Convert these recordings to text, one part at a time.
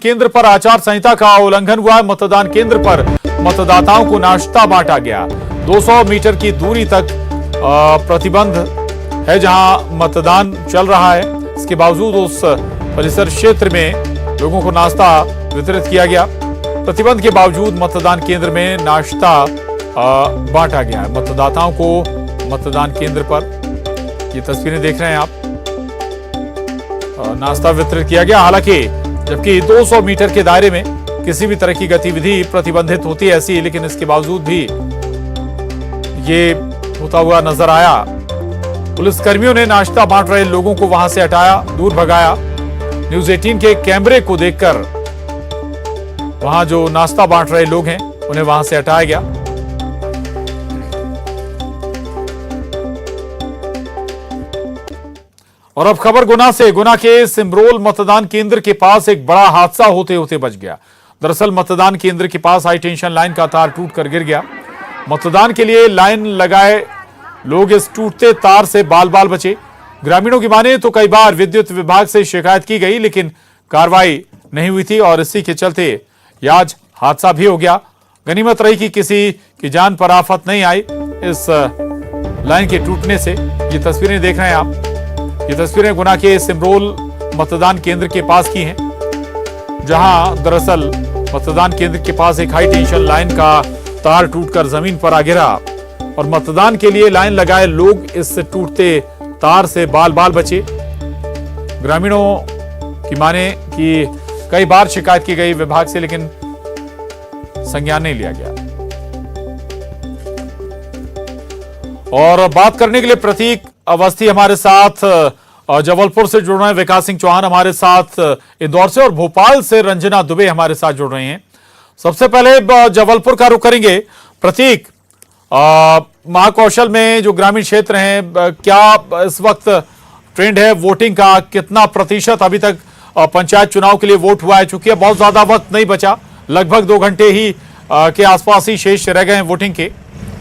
केंद्र पर आचार संहिता का उल्लंघन हुआ। मतदान केंद्र पर मतदाताओं को नाश्ता बांटा गया। 200 मीटर की दूरी तक प्रतिबंध है जहां मतदान चल रहा है। इसके बावजूद उस परिसर क्षेत्र में लोगों को नाश्ता वितरित किया गया। प्रतिबंध के बावजूद मतदान केंद्र में नाश्ता बांटा गया है मतदाताओं को। मतदान केंद्र पर ये तस्वीरें देख रहे हैं आप, नाश्ता वितरित किया गया। हालांकि जबकि 200 मीटर के दायरे में किसी भी तरह की गतिविधि प्रतिबंधित होती है ऐसी, लेकिन इसके बावजूद भी ये होता हुआ नजर आया। पुलिस कर्मियों ने नाश्ता बांट रहे लोगों को वहां से हटाया, दूर भगाया। न्यूज 18 के कैमरे को देखकर वहां जो नाश्ता बांट रहे लोग हैं उन्हें वहां से हटाया गया। और अब खबर गुना से। गुना के सिमरोल मतदान केंद्र के पास एक बड़ा हादसा होते होते बच गया। दरअसल मतदान केंद्र के पास हाई टेंशन लाइन का तार टूटकर गिर गया। मतदान के लिए लाइन लगाए लोग इस टूटते तार से बाल बाल बचे। ग्रामीणों की माने तो कई बार विद्युत विभाग से शिकायत की गई, लेकिन कार्रवाई नहीं हुई थी और इसी के चलते आज हादसा भी हो गया। गनीमत रही कि किसी की जान पर आफत नहीं आई इस लाइन के टूटने से। ये तस्वीरें देख रहे हैं आप, ये तस्वीरें गुना के सिमरोल मतदान केंद्र के पास की हैं, जहां दरअसल मतदान केंद्र के पास एक हाई टेंशन लाइन का तार टूटकर जमीन पर आ गिरा और मतदान के लिए लाइन लगाए लोग इस टूटते तार से बाल बाल बचे। ग्रामीणों की माने कि कई बार शिकायत की गई विभाग से, लेकिन संज्ञान नहीं लिया गया। और बात करने के लिए प्रतीक अवस्थी हमारे साथ जबलपुर से जुड़ रहे हैं, विकास सिंह चौहान हमारे साथ इंदौर से और भोपाल से रंजना दुबे हमारे साथ जुड़ रहे हैं। सबसे पहले जबलपुर का रुख करेंगे। प्रतीक, महाकौशल में जो ग्रामीण क्षेत्र हैं, क्या इस वक्त ट्रेंड है वोटिंग का? कितना प्रतिशत अभी तक पंचायत चुनाव के लिए वोट हुआ है? चूंकि बहुत ज्यादा वक्त नहीं बचा, लगभग 2 घंटे ही के आसपास ही शेष रह गए हैं वोटिंग के।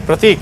प्रतीक,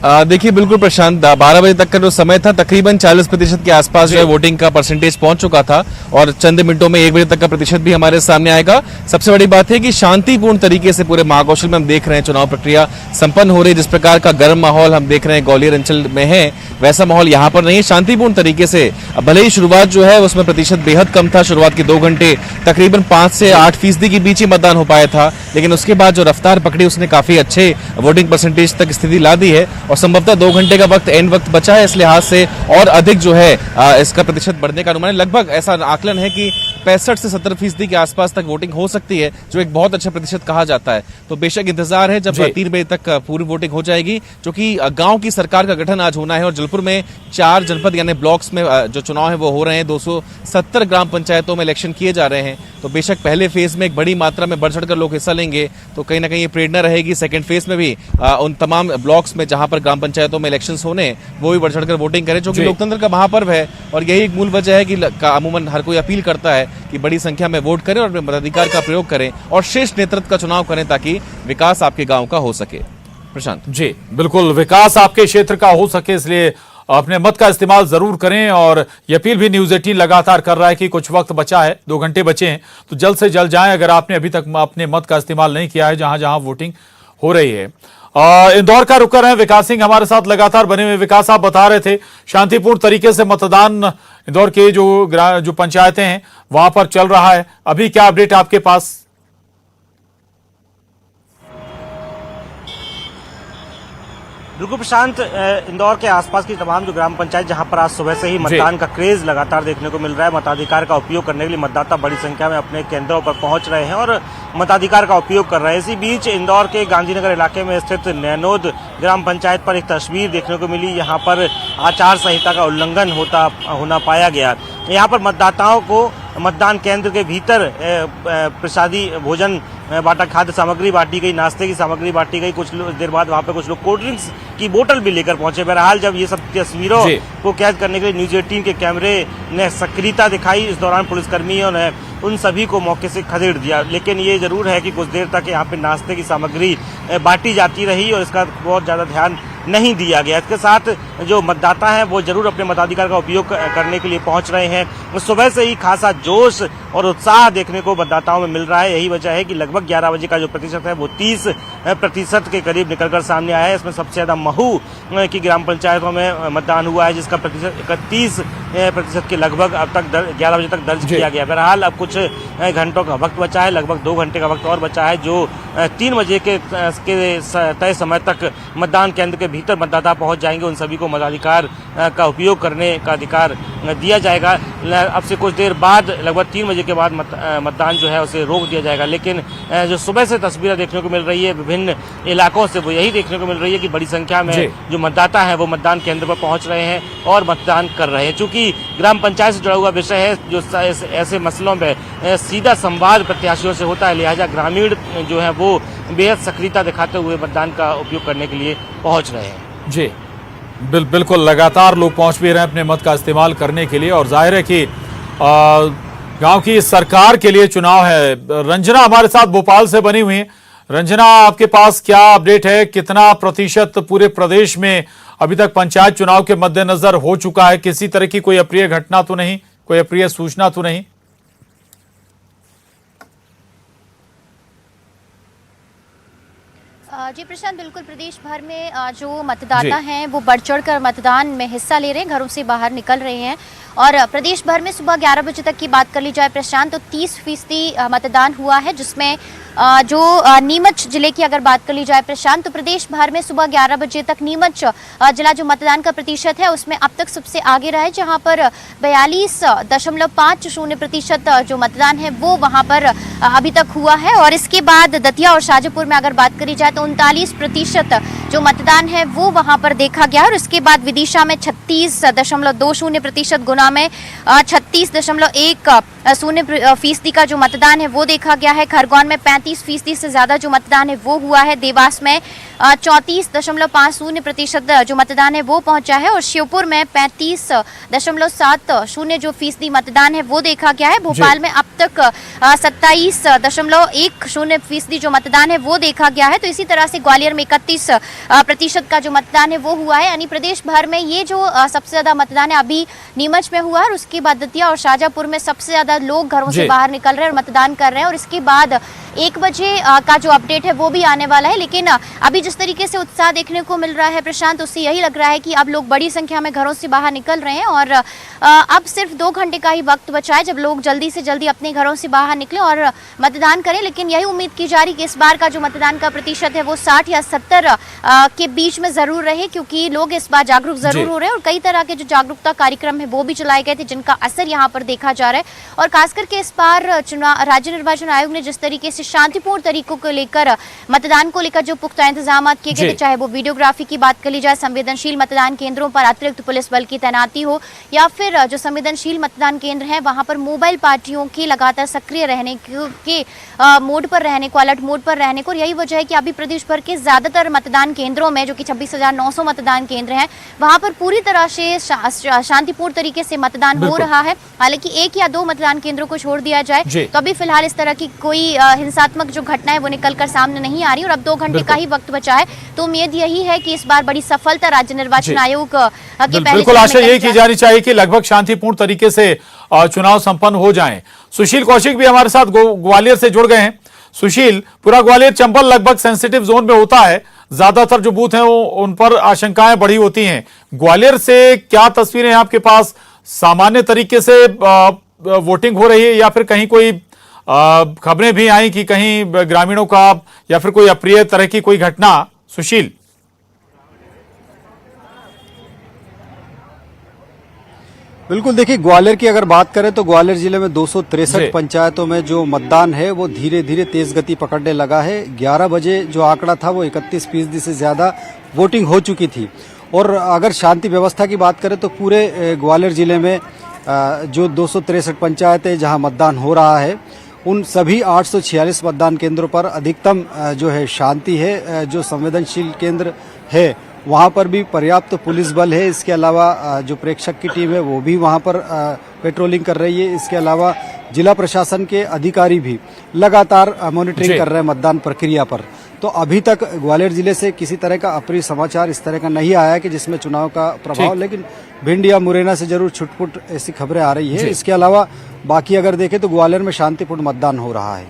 देखिए बिल्कुल प्रशांत, 12 बजे तक का जो समय था तकरीबन 40% के आसपास जो है वोटिंग का परसेंटेज पहुंच चुका था और चंद मिनटों में 1 बजे तक का प्रतिशत भी हमारे सामने आएगा। सबसे बड़ी बात है कि शांतिपूर्ण तरीके से पूरे महाकौशल में हम देख रहे हैं चुनाव प्रक्रिया संपन्न हो रही है। जिस प्रकार का गर्म माहौल हम देख रहे हैं ग्वालियर अंचल में है, वैसा माहौल यहाँ पर नहीं है। शांतिपूर्ण तरीके से, भले ही शुरुआत जो है उसमें प्रतिशत बेहद कम था, शुरुआत के 2 घंटे तकरीबन 5 से 8% के बीच ही मतदान हो पाया था, लेकिन उसके बाद जो रफ्तार पकड़ी उसने काफी अच्छे वोटिंग परसेंटेज तक स्थिति ला दी है और संभवतः 2 घंटे का वक्त एंड वक्त बचा है, इस लिहाज से और अधिक जो है इसका प्रतिशत बढ़ने का अनुमान है। लगभग ऐसा आकलन है कि 65 से 70% के आसपास तक वोटिंग हो सकती है, जो एक बहुत अच्छा प्रतिशत कहा जाता है। तो बेशक इंतजार है जब 3 बजे तक पूरी वोटिंग हो जाएगी, जो कि गांव की सरकार का गठन आज होना है। और जबलपुर में 4 जनपद यानी ब्लॉक्स में जो चुनाव है वो हो रहे हैं। 270 ग्राम पंचायतों में इलेक्शन किए जा रहे हैं। तो बेशक पहले फेज में एक बड़ी मात्रा में बढ़ चढ़कर लोग हिस्सा लेंगे, तो कहीं ना कहीं ये प्रेरणा रहेगी सेकंड फेज में भी उन तमाम ब्लॉक्स में जहां पर ग्राम पंचायतों में इलेक्शंस होने, वो भी बढ़ चढ़कर वोटिंग करें, जो कि लोकतंत्र का महापर्व है। और यही एक मूल वजह है कि अमूमन हर कोई अपील करता है कि बड़ी संख्या में वोट करें और अपने मताधिकार का प्रयोग करें और श्रेष्ठ नेतृत्व का चुनाव करें, ताकि विकास आपके गांव का हो सके। प्रशांत जी बिल्कुल, विकास आपके क्षेत्र का हो सके, इसलिए अपने मत का इस्तेमाल जरूर करें। और ये अपील भी न्यूज 18 लगातार कर रहा है कि कुछ वक्त बचा है, 2 घंटे बचे हैं, तो जल्द से जल्द जाएं अगर आपने अभी तक अपने मत का इस्तेमाल नहीं किया है जहां जहां वोटिंग हो रही है। इंदौर का रुख कर रहे हैं, विकास सिंह हमारे साथ लगातार बने हुए। विकास, आप बता रहे थे शांतिपूर्ण तरीके से मतदान इंदौर के जो पंचायतें हैं वहां पर चल रहा है, अभी क्या अपडेट आपके पास? बिल्कुल प्रशांत, इंदौर के आसपास की तमाम जो ग्राम पंचायत जहां पर आज सुबह से ही मतदान का क्रेज लगातार देखने को मिल रहा है, मताधिकार का उपयोग करने के लिए मतदाता बड़ी संख्या में अपने केंद्रों पर पहुंच रहे हैं और मताधिकार का उपयोग कर रहे हैं। इसी बीच इंदौर के गांधीनगर इलाके में स्थित नैनोद ग्राम पंचायत पर एक तस्वीर देखने को मिली। यहाँ पर आचार संहिता का उल्लंघन होना पाया गया। यहाँ पर मतदाताओं को मतदान केंद्र के भीतर प्रसादी भोजन बांटा, खाद्य सामग्री बांटी गई, नाश्ते की सामग्री बांटी गई। कुछ देर बाद वहां पे कुछ लोग कोल्ड ड्रिंक्स की बोतल भी लेकर पहुंचे। बहरहाल जब ये सब तस्वीरों को कैद करने के लिए न्यूज 18 के कैमरे ने सक्रियता दिखाई, इस दौरान पुलिसकर्मियों ने उन सभी को मौके से खदेड़ दिया। लेकिन ये जरूर है कि कुछ देर तक यहाँ पे नाश्ते की सामग्री बांटी जाती रही और इसका बहुत ज़्यादा ध्यान नहीं दिया गया। इसके साथ जो मतदाता हैं वो जरूर अपने मताधिकार का उपयोग करने के लिए पहुंच रहे हैं। सुबह से ही खासा जोश और उत्साह देखने को मतदाताओं में मिल रहा है। यही वजह है कि लगभग 11 बजे का जो प्रतिशत है वो 30% के करीब निकलकर सामने आया है। इसमें सबसे ज्यादा महू की ग्राम पंचायतों में मतदान हुआ है, जिसका प्रतिशत 31% के लगभग अब तक 11 बजे तक दर्ज किया गया। बहरहाल अब कुछ घंटों का वक्त बचा है, लगभग 2 घंटे का वक्त और बचा है, जो 3 बजे के तय समय तक मतदान केंद्र के भीतर मतदाता पहुंच जाएंगे। उन सभी को मताधिकार का उपयोग करने का अधिकार दिया जाएगा। अब से कुछ देर बाद लगभग 3 बजे के बाद मतदान जो है उसे रोक दिया जाएगा। लेकिन जो सुबह से तस्वीरें देखने को मिल रही है विभिन्न इलाकों से, वो यही देखने को मिल रही है कि बड़ी संख्या में जो मतदाता है वो मतदान केंद्र पर पहुंच रहे हैं और मतदान कर रहे हैं। चूंकि ग्राम पंचायत से जुड़ा हुआ विषय है, जो ऐसे मसलों में सीधा संवाद प्रत्याशियों से होता है, लिहाजा ग्रामीण जो है वो बेहद सक्रियता दिखाते हुए मतदान का उपयोग करने के लिए पहुंच रहे हैं। जी बिल्कुल, लगातार लोग पहुंच भी रहे हैं अपने मत का इस्तेमाल करने के लिए। और जाहिर है कि गांव की सरकार के लिए चुनाव है। रंजना हमारे साथ भोपाल से बनी हुई है। रंजना, आपके पास क्या अपडेट है? कितना प्रतिशत पूरे प्रदेश में अभी तक पंचायत चुनाव के मद्देनजर हो चुका है? किसी तरह की कोई अप्रिय घटना तो नहीं, कोई अप्रिय सूचना तो नहीं? जी प्रशांत, बिल्कुल प्रदेश भर में जो मतदाता हैं वो बढ़ चढ़ कर मतदान में हिस्सा ले रहे हैं, घरों से बाहर निकल रहे हैं। और प्रदेश भर में सुबह 11 बजे तक की बात कर ली जाए प्रशांत, तो 30% मतदान हुआ है, जिसमें जो नीमच जिले की अगर बात कर ली जाए प्रशांत, तो प्रदेश भर में सुबह 11 बजे तक नीमच जिला जो मतदान का प्रतिशत है उसमें अब तक सबसे आगे रहा है, जहां पर 42.50% जो मतदान है वो वहां पर अभी तक हुआ है। और इसके बाद दतिया और शाजापुर में अगर बात करी जाए तो 39% जो मतदान है वो वहां पर देखा गया। और उसके बाद विदिशा में 36.20%, गुना में 36.10% का जो मतदान है वो देखा गया है। खरगोन में 35% से ज्यादा जो मतदान है वो हुआ है। देवास में 34.50% जो मतदान है वो पहुंचा है। और श्योपुर में 35.70% जो फीसदी मतदान है वो देखा गया है। भोपाल में अब तक 27.10% जो मतदान है वो देखा गया है। तो इसी तरह से ग्वालियर में 31% का जो मतदान है वो हुआ है। यानी प्रदेश भर में ये जो सबसे ज्यादा मतदान है अभी नीमच में हुआ है, और उसके बाद दतिया और शाजापुर में सबसे ज्यादा लोग घरों से बाहर निकल रहे हैं और मतदान कर रहे हैं। और इसके बाद 1 बजे का जो अपडेट है वो भी आने वाला है। लेकिन अभी जिस तरीके से उत्साह देखने को मिल रहा है प्रशांत, उससे यही लग रहा है कि अब लोग बड़ी संख्या में घरों से बाहर निकल रहे हैं। और अब सिर्फ 2 घंटे का ही वक्त बचा है जब लोग जल्दी से जल्दी अपने घरों से बाहर निकलें और मतदान करें। लेकिन यही उम्मीद की जा रही कि इस बार का जो मतदान का प्रतिशत है वो 60 या 70 के बीच में जरूर रहे, क्योंकि लोग इस बार जागरूक जरूर हो रहे हैं। और कई तरह के जो जागरूकता कार्यक्रम है वो भी चलाए गए थे, जिनका असर यहाँ पर देखा जा रहा है। और खासकर के इस बार राज्य निर्वाचन आयोग ने जिस तरीके से शांतिपूर्ण तरीकों को लेकर मतदान को लेकर जो पुख्ता इंतजाम किए गए थे, चाहे वो वीडियोग्राफी की बात कर ली जाए, संवेदनशील मतदान केंद्रों पर अतिरिक्त पुलिस बल की तैनाती हो, या फिर जो संवेदनशील मतदान केंद्र हैं वहां पर मोबाइल पार्टियों के लगातार सक्रिय रहने के मोड पर रहने को, अलर्ट मोड पर रहने को। यही वजह है कि अभी प्रदेश भर के ज्यादातर मतदान केंद्रों में, जो कि 26,900 मतदान केंद्र हैं, वहां पर पूरी तरह से शांतिपूर्ण तरीके से मतदान हो रहा है। हालांकि 1 या 2 मतदान केंद्रों को छोड़ दिया जाए तो अभी फिलहाल इस तरह की कोई हिंसात्मक जो घटना है वो निकलकर सामने नहीं आ रही। और अब 2 घंटे का ही वक्त बचा है, तो उम्मीद यही है कि इस बार बड़ी सफलता राज्य निर्वाचन आयोग के बिल्कुल आशा यही की जानी चाहिए कि लगभग शांतिपूर्ण तरीके से चुनाव संपन्न हो जाएं। सुशील कौशिक भी हमारे साथ ग्वालियर से जुड़ गए हैं। सुशील, पूरा ग्वालियर चंबल लगभग सेंसिटिव जोन में होता है, ज्यादातर जो बूथ हैं उन पर आशंकाएं बड़ी होती हैं। ग्वालियर से क्या तस्वीरें हैं आपके पास? सामान्य तरीके से वोटिंग हो रही है या फिर कहीं कोई खबरें भी आई कि कहीं ग्रामीणों का या फिर कोई अप्रिय तरह की कोई घटना? सुशील, बिल्कुल, देखिए ग्वालियर की अगर बात करें तो ग्वालियर जिले में 263 पंचायतों में जो मतदान है वो धीरे धीरे तेज गति पकड़ने लगा है। 11 बजे जो आंकड़ा था वो 31% से ज्यादा वोटिंग हो चुकी थी। और अगर शांति व्यवस्था की बात करें तो पूरे ग्वालियर जिले में जो 263 पंचायतें जहां मतदान हो रहा है, उन सभी 846 मतदान केंद्रों पर अधिकतम जो है शांति है। जो संवेदनशील केंद्र है वहां पर भी पर्याप्त पुलिस बल है। इसके अलावा जो प्रेक्षक की टीम है वो भी वहां पर पेट्रोलिंग कर रही है। इसके अलावा जिला प्रशासन के अधिकारी भी लगातार मॉनिटरिंग जी। कर रहे हैं मतदान प्रक्रिया पर। तो अभी तक ग्वालियर जिले से किसी तरह का अप्रिय समाचार इस तरह का नहीं आया कि जिसमें चुनाव का प्रभाव, ठीक। लेकिन भिंड या मुरैना से जरूर छुटपुट ऐसी खबरें आ रही है। जी। इसके अलावा बाकी अगर देखें तो ग्वालियर में शांतिपूर्ण मतदान हो रहा है।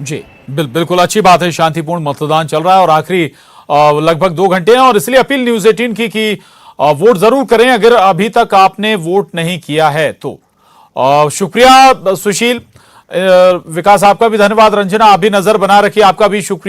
जी बिल्कुल अच्छी बात है, शांतिपूर्ण मतदान चल रहा है और आखिरी लगभग 2 घंटे हैं और इसलिए अपील न्यूज़ 18 की कि वोट जरूर करें अगर अभी तक आपने वोट नहीं किया है तो। शुक्रिया सुशील, विकास आपका भी धन्यवाद, रंजना आप भी नजर बना रखिए, आपका भी शुक्रिया।